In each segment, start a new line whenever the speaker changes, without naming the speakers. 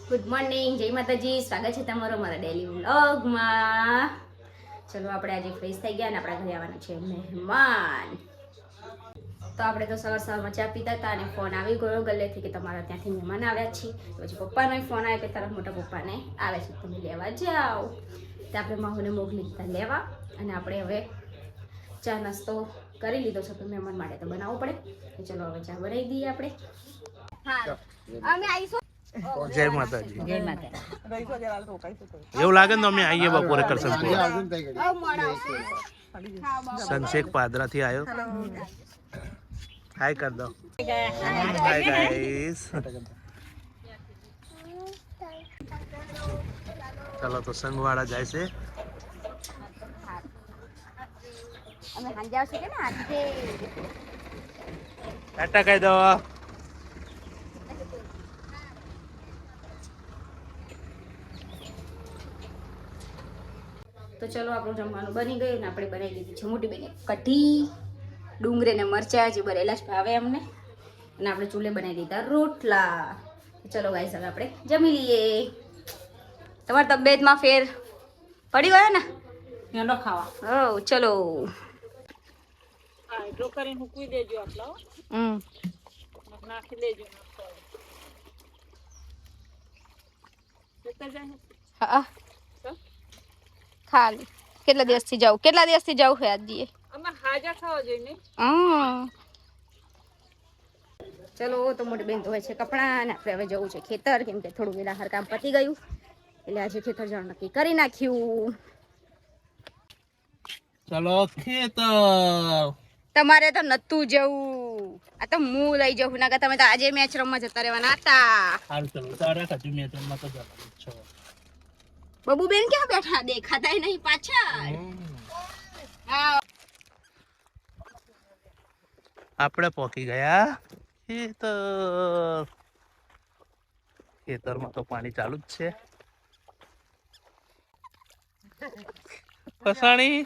Good morning, જય માતાજી. સ્વાગત છે તમારો મારા ડેલી વ્લોગમાં. ચલો આપણે આજે ફ્રેશ થઈ ગયા અને આપણા ઘરે આવવાના છે મહેમાન. તો આપણે તો સવારમાં ચા પીતા હતા અને ફોન આવી ગયો ગલ્લેથી કે તમારા ત્યાંથી મહેમાન આવ્યા છે. પછી પપ્પાનો ફોન આવ્યો કે તારા મોટા પપ્પાને આવે છે, તમે લેવા જાઓ. તો આપણે માહોને મોકલી દીધા લેવા અને આપણે હવે ચા નાસ્તો કરી લીધો છે. મહેમાન માટે તો બનાવવો પડે. ચલો હવે ચા બનાવી દઈએ આપણે. હા, અમે આવીશું.
જય માતાજી.
જય માતા.
એવું લાગે ને અમે આવીએ બપોરે કરશન સનસેક પાદરા થી આવ્યો. હાય કર દો. Hi guys. ચલો તો સંગવાડા જાય છે.
અમે હાંજે આવશે કે ના આજે
ટાટા કહી દો.
તો ચલો આપણું જમવાનું બની ગયું ને આપણે બનાવી લીધી છે મોટી બેને કઢી, ડુંગળી ને મરચાં જે ભરેલા જ ભાવે અમને. અને આપણે ચૂલે બનાવી દીધા રોટલા. ચલો ગાઈસ હવે આપણે જમી લઈએ. તમારી તબિયતમાં ફેર પડી ગયો ને?
હેલો ખાવા.
હો ચલો.
હા, એટલો કરીને મૂકી દેજો આટલા. નાખી દેજો.
હા ખાલી કેટલા દિવસથી જાવ છે આજથી?
અમે હાજા ખાવા જોઈએ.
ચલો તો મોટી બેન ધોવે છે કપડાં અને આપણે હવે જવું છે ખેતર, કેમ કે થોડું વેલા હર કામ પતી ગયું એટલે આજે ખેતર જવાનું નક્કી કરી નાખ્યું.
ચલો ખેતર.
તમારે તો નતું જવું, આ તો હું લઈ જવું. ના તમે તો આજે મેચ રમવા જતા રહેવાના હતા.
હાલ ચલો તારે કદી મેં તો મત જવાનું છો.
બબુ બેન ક્યાં બેઠા? દેખાતાય નહીં પાછળ. હા,
આપણે પહોંચી ગયા ખેતરમાં તો પાણી ચાલુ જ છે. ફસાણી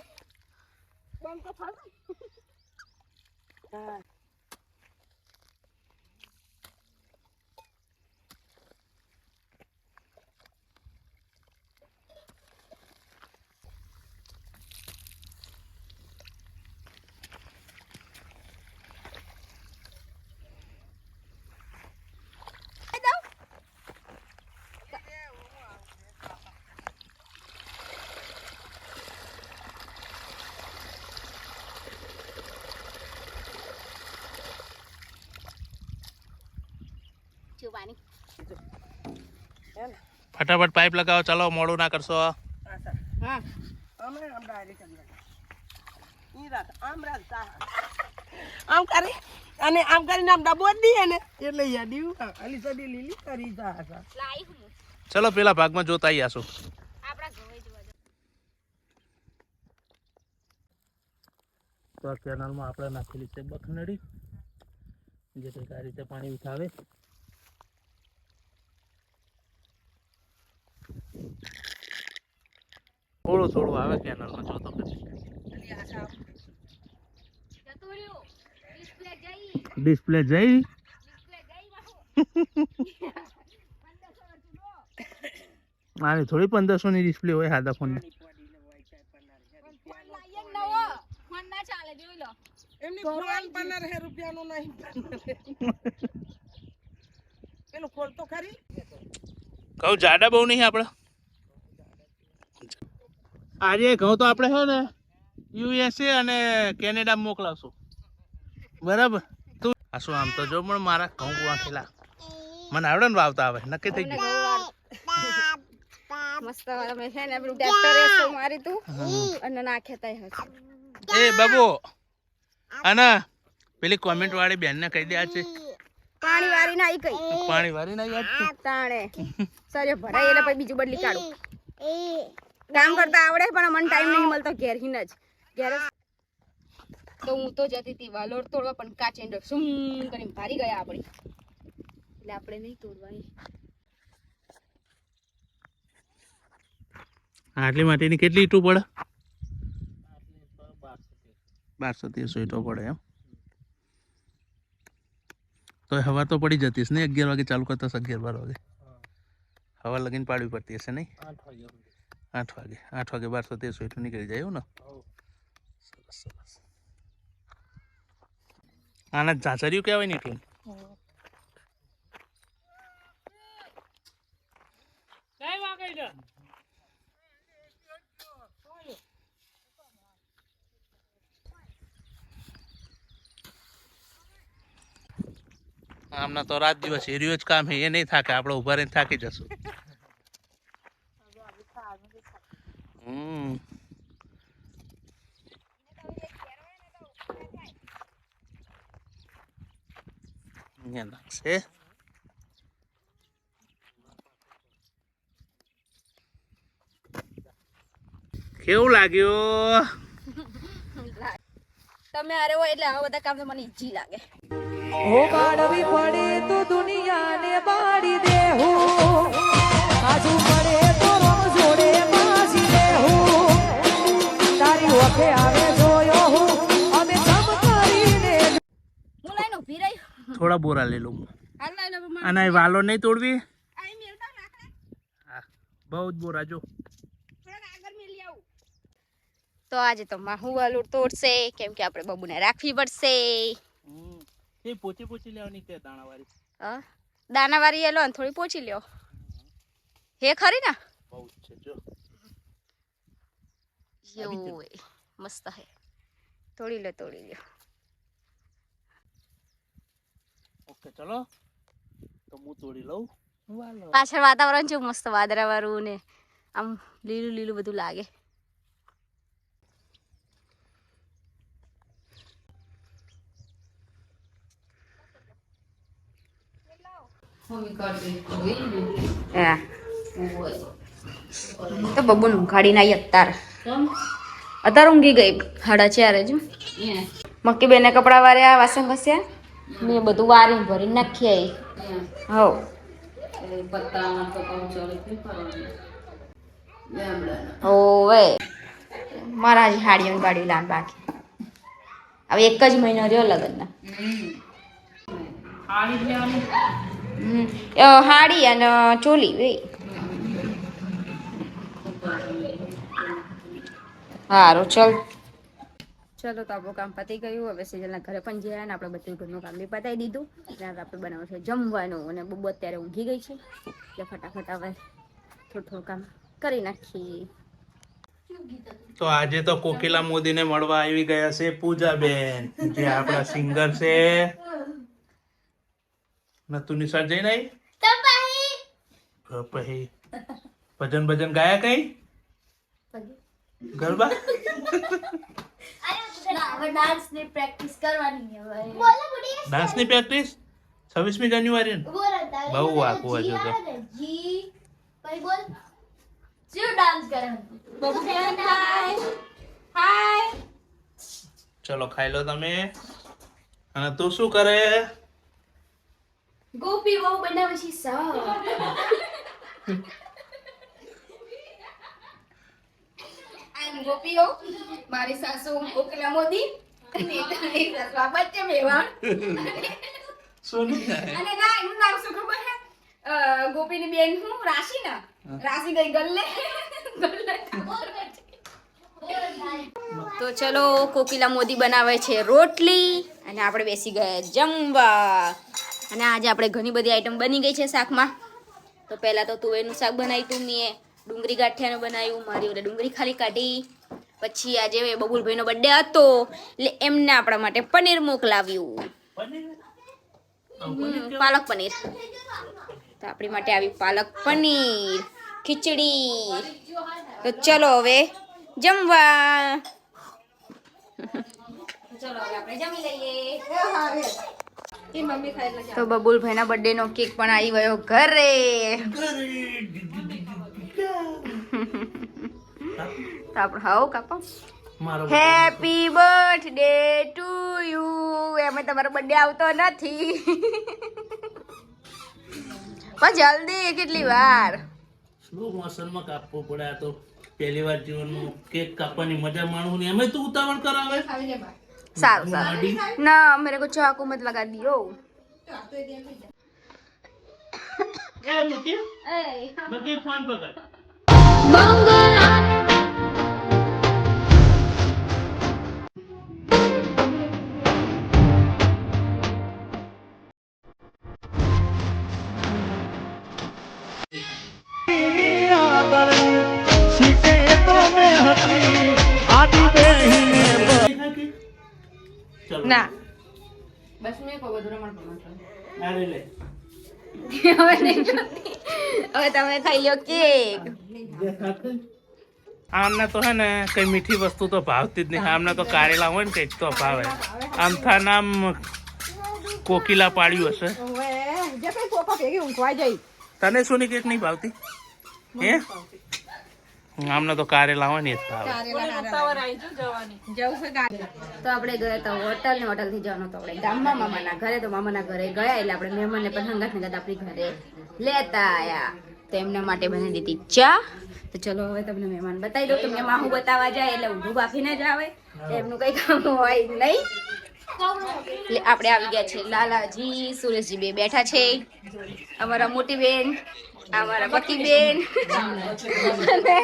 પાણી
ફટાફટ પાઇપ લગાવો. ચાલો મોડું ના કરશો.
હા
આમ કરે અને આમ કરીને આમ ડબો જ દઈએ ને એટલે યાદી અલી સડી લીલી કરી જા.
લાઈ હું
ચલો પેલા ભાગમાં જોતા આવી આશું.
આપણા ઘરે જોવા દો.
તો આ કેનાલમાં આપણે નાખેલી છે બખનડી, જે કંઈક આ રીતે પાણી ઉઠાવે. થોડું થોડું આવે કેનાલમાં, જોતો કરી. ડિસ્પ્લે જઈ આની થોડી 1500 ની ડિસ્પ્લે હોય સાદા ફોન ની.
એમની ફોન 15 રૂપિયાનો નહીં. પેલું ખોલ તો ખરી.
કહું જાડા બહુ નહીં આપણે. આજે કહું તો આપણે છે ને યુએસએ અને કેનેડા મોકલાવશું, બરાબર? તું આ શું આમ તો જો પણ મારા ઘઉં વાંખેલા મને આવડે ને વાવતા આવે નક્કી થઈ ગયું.
મસ્ત અમે છે ને પેલું ટ્રેક્ટર એસો મારી તું અને નાખે તઈ હશે.
એ બાબુ અને પેલી કોમેન્ટ વાળી બેન ને કહી દે આ છે
પાણી વારી ના કઈ
પાણી વાળી ના યાદ છે
તાણે સરે ભરાય એટલે પછી બીજું બદલી કાઢું. કામ કરતા આવડે પણ મને ટાઈમ નહીં મળતો ઘેર હિન જ ઘેર. તો હું તો જતી હતી વાલોડ તોડવા પણ કાચેન્ડો સુમ કરીને ભારી ગયા આપણે, એટલે આપણે નહીં તોડવાની.
આટલી માટીની કેટલી ઈંટો પડે? 1200-1300 ઈંટો પડે એમ. તો હવા તો પડી જતીશ ને 11 વાગે ચાલુ કરતા 11-12 વાગે હવા લગીને પાડવી પડતી હશે નહીં?
8 વાગ્યા
8 વાગે 1213 એટલું નીકળી જાય એવું ને? સરસ સરસ. આને ઝાઝરિયું કહેવાય ને એટલું. આમના તો રાત દિવસ એરિયો જ કામ છે, એ નહીં થાકે, આપણે ઉભા રહીને થાકી જશું. અહીંયા નાખશે. કેવું લાગ્યું?
તમે અરે હોય એટલે આવા બધા કામ તો મને ઈજી લાગે.
હો કાઢવી પડે તો દુનિયાને બાળી દેહું, કાઢવું પડે તો રોમ જોડે માસી દેહું, તારી ઓખે આવે જોયો હું અમે સમ કરીને.
હું લાઈન ઊભી રહી.
થોડા બોરા લઈ લઉં.
હાલ લાઈન ઊભી માં.
અને વાલો નહીં તોડવી.
આઈ મેલતા નાખડે.
હા, બહુ જ બોરા જો.
થોડા આગળ મેલી આવું. તો આજે તો માહુ વાલું તોડશે, કેમ કે આપણે બબુને રાખવી પડશે.
એ પોચી પોચી લેવાની કે દાણાવાળી?
હા, દાનાવાળી એ લો ને થોડી પોચી લ્યો. હે ખરી ને?
બહુ જ છે જો.
યો મસ્ત હે. તોડી લ્યો.
ઓકે ચલો, તો હું તોડી લઉં.
પાછળ વાતાવરણ છે મસ્ત વાદળા વાળું ને આમ લીલું લીલું બધું લાગે. તો બબુન ઉઘાડી ના અત્યારે ઊંઘી ગઈ 4:30 જ. મક્કી બેને કપડા વાર્યા, વાસણ ઘસ્યા ને બધું વારીને ભરીને નાખી આવી. ઓવે મારા જ હાડીઓ ગાડી લાન બાકી. હવે એક જ મહિનો રહ્યો લગ્નના. હાડી અને ચોલી બે. સારું ચલ. ચલો તો આપણું કામ પતી ગયું. હવે સિજલના ઘરે પણ જયા ને આપણે બધું ઘરનું કામ બી પતાવી દીધું. ત્યારે આપણે બનાવવું છે જમવાનું અને બબુ અત્યારે ઊંઘી ગઈ છે એટલે ફટાફટ હવે થોડું કામ કરી નાખીએ.
તો આજે તો કોકિલા મોદીને મળવા આવી ગયા છે પૂજાબેન, જે આપણા સિંગર છે. નતું નિશાળ જઈને આવી પછી ભજન ગાયા કઈ ગરબા
ડાન્સની પ્રેક્ટિસ કરવાની હવે.
ડાન્સની પ્રેક્ટિસ 26મી જાન્યુઆરી ને બહુ આખું હજુ તો. ચલો ખાઈ લો તમે. અને તું શું કરે?
ગોપી બહુ બનાવે છે શાક. આમ ગોપીઓ મારી સાસુ કોકિલા મોદી અને તારી સાસુ આ બચ્ચે મેવાણ.
સોની
અને ના એનું નામ શું ખબર હે? ગોપીની બેન હું રાશિ ના રાશિ ગઈ ગલ્લે. તો ચલો કોકિલા મોદી બનાવે છે રોટલી અને આપણે બેસી ગયા જમવા. અને આજે આપણે ઘણી બધી આઈટમ બની ગઈ છે શાકમાં. તો પહેલાં તો તુવેરનું શાક બનાવ્યું હતું, મેં ડુંગળી ગાંઠિયાનું બનાવ્યું, મારી ઓલે ડુંગળી ખાલી કાઢી. પછી આજે બબુલભાઈનો બર્થડે હતો એટલે એમને આપણા માટે પનીર મોકલાવ્યું, પાલક પનીર. તો આપણી માટે આવી પાલક પનીર, ખીચડી. તો ચલો હવે જમવા. ચલો હવે આપણે જમી લઈએ. તો બબુલભાઈના બર્થડે નો કેક પણ આવી ગયો ઘરે. તો આપણે હાવ કાપો. Happy birthday to you. એમાં તમારો બર્થડે આવતો નથી પણ જલ્દી કેટલી વાર
સ્લો મોશનમાં કાપવો પડે. આ તો પહેલી વાર જીવનમાં કેક કાપવાની મજા માણવું ને એમાં તું ઉતાવળ કરાવે.
સારું ના મેરે કો ચાકુ મત લગા દિયો.
એ મૂકી
એ
બગી ફોન પકડ ચલો
ના
બસ મેં કહું બધું રમણ પમણ
આરે લે
હવે નહીં જોતી. હવે તમે ખાઈ લો કેક.
આમને તો હે ને કઈ મીઠી વસ્તુ તો ભાવતી જ નહીં. આમને તો કારેલા હોય ને કઈક તો ભાવે. આમ થા નામ કોકિલા પાડ્યું હશે.
હવે જે કઈ કોકો ભેગી ઊંઘવા જઈ
તને સોની કેક નહીં ભાવતી હે? આમને તો કારેલા હોય ને એ જ ભાવે.
જવું છે ગાડી
તો આપણે ગયા તો હોટલ ને હોટલ થી જવાનું તો આપણે ગામમાં મામાના ઘરે. તો મામાના ઘરે ગયા એટલે આપણે મહેમાનને પણ હંગાત હંગાત આપણી ઘરે લેતા આયા. તો એમના માટે બનાવી દીધી ચા. તો ચલો હવે તમને મહેમાન બતાવી દઉં. તમને માહુ બતાવવા જાય એટલે ઊંધું બાફીને જ આવે, એમનું કઈ કામ હોય નહીં. એટલે આપણે આવી ગયા છે લાલાજી, સુરેશજી બે બેઠા છે, અમારા મોટી બેન, અમારા પતિ બેન, અને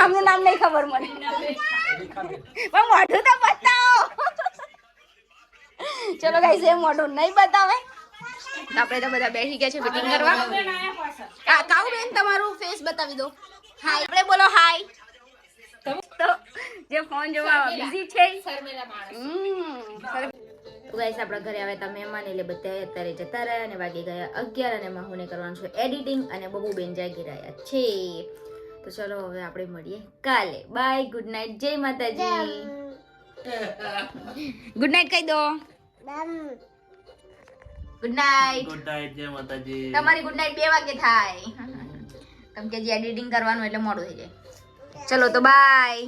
આમનું નામ નહીં ખબર મને, પણ મોઢું તો બતાવો. ચલો ગાઈસ, એ મોઢું નહીં બતાવે. આપણે તો બધા બેસી ગયા છે મીટિંગ કરવા. કાઉ બેન તમારું ફેસ બતાવી દો. હાય આપણે બોલો હાય. તો જે ફોન જોવા બિઝી છે. તો ગાઈસ આપણા ઘરે આવે તા મહેમાન એટલે બધા અત્યારે જતા રહ્યા અને વાગી ગયા 11 અને માહુને કરવાનું છે એડિટિંગ અને બબુ બેન જાગી રહ્યા છે. તો ચલો હવે આપણે મળીએ કાલે. બાય, ગુડ નાઇટ, જય માતાજી. ગુડ નાઇટ કહી દો. Good night.
ગુડ નાઇટ, જય માતાજી.
તમારી ગુડ નાઇટ 2 વાગે થાય, કેમ કે જે એડિટિંગ કરવાનું એટલે મોડું થઈ જાય. ચલો તો બાય.